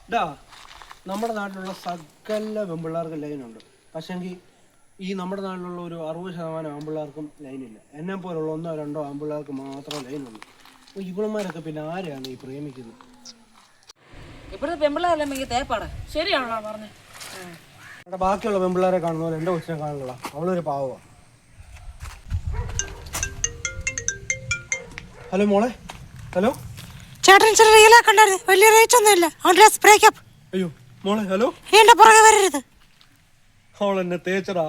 ഇതാ നമ്മുടെ നാട്ടിലുള്ള സകല പെൺപിള്ളേർക്ക് ലൈനുണ്ട്. പക്ഷെങ്കിൽ ഈ നമ്മുടെ നാട്ടിലുള്ള ഒരു 60% ആൺപിള്ളേർക്കും ലൈനില്ല. എന്നെ പോലുള്ള 1-2 ആൺപിള്ളേർക്ക് മാത്രമേ ലൈനുള്ളൂ. ഇവളന്മാരൊക്കെ പിന്നെ ആരെയാണ് ഈ പ്രേമിക്കുന്നത്? ഇപ്പോഴത്തെ പെൺപിള്ളേരല്ലെങ്കിൽ തേപ്പാടാ. ശരിയാണോ പറഞ്ഞത്? അവിടെ ബാക്കിയുള്ള പെൺപിള്ളേരെ കാണുന്ന പോലെ എൻ്റെ കൊച്ചിനെ കാണില്ല. അവളൊരു പാവമാണ്. ഹലോ മോളെ. ഹലോ ചേട്ടൻ ഇച്ചിരി റീലാക്കണ്ടായിരുന്നു. വലിയ റേറ്റ് ഒന്നുമില്ല. ബ്രേക്കപ്പ്. അയ്യോ മോളെ. ഹലോ. എന്റെ പുറകെ വരരുത്. അവൾ എന്നെ തേച്ചടാ.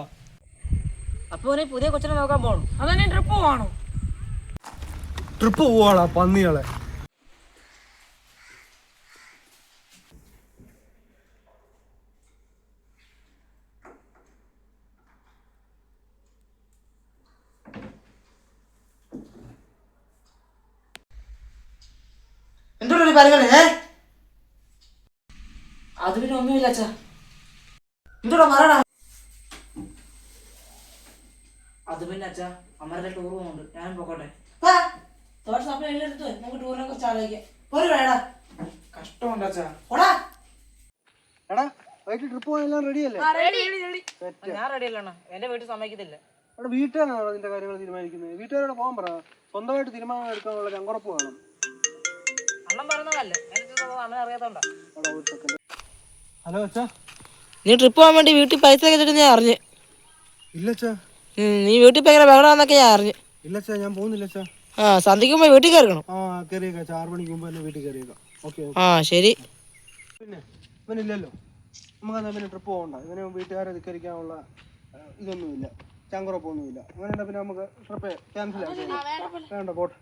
അപ്പൊ പുതിയ കൊച്ചിനെ നോക്കാൻ പോകണം. അതന്നെ ട്രിപ്പ് പോവാണോ? ട്രിപ്പ് പോവാടാ പന്നികളെ. എന്തോടൊരു പരിഗണന? അത് പിന്നെ ഒന്നുമില്ല അച്ഛാ. എന്തോടാ പറയടാ. അത് പിന്നെ അച്ഛാ, അമ്മരുടെ ടൂർ പോകുന്നുണ്ട്. ഞാനും പോക്കോട്ടെ. സമയം എല്ലെടുത്ത് നമുക്ക് ടൂറിനെ കുറിച്ച് ആലോചിക്കാം. ഒരു വേടാ. കഷ്ടമുണ്ട് അച്ഛാ. ഓടാ. എടാ വൈകിട്ട് ട്രിപ്പ് പോകാൻ എല്ലാം റെഡിയല്ലേ? ഞാൻ റെഡി അല്ലണ്ണ. എന്റെ വീട്ടിൽ സമ്മതിക്കത്തില്ല. അവിടെ വീട്ടുകാരാണോ അതിന്റെ കാര്യങ്ങൾ തീരുമാനിക്കുന്നത്? വീട്ടുകാരോട് പോകാൻ പറ. സ്വന്തമായിട്ട് തീരുമാനം എടുക്കാനുള്ള ചങ്കുറപ്പ് വേണം. അണ്ണൻ പറഞ്ഞതല്ലേ, അണ്ണൻ അറിയാത്തോണ്ടാ. ഹലോ അച്ഛാ. നീ ട്രിപ്പ് പോകാൻ വേണ്ടി വീട്ടിൽ പൈസ വെച്ചിട്ട് ഞാൻ അറിഞ്ഞു. ഇല്ലച്ചാ. നീ വീട്ടിൽ ഭയങ്കര ബഹളാന്നൊക്കെ ഞാൻ അറിഞ്ഞു. ഇല്ലച്ചാ, ഞാൻ പോകുന്നില്ല അച്ഛാ. സന്ധിക്കുമ്പോ വീട്ടിൽ കയറിക്കണം. കയറിയേക്കാം. 6 മണിക്ക് മുമ്പ് തന്നെ വീട്ടിൽ കയറിയേക്കാം. ഓക്കെ. ശരി. പിന്നെ ഇവനില്ലല്ലോ, നമുക്കെന്നാ പിന്നെ ട്രിപ്പ് പോകണ്ട. ഇവന് വീട്ടുകാരെ ധിക്കരിക്കാനുള്ള ഇതൊന്നുമില്ല, ചങ്കുറപ്പൊന്നുമില്ല. അങ്ങനെ പിന്നെ നമുക്ക് ട്രിപ്പ് ക്യാൻസൽ ആക്കാം. വേണ്ട, പോട്ടെ.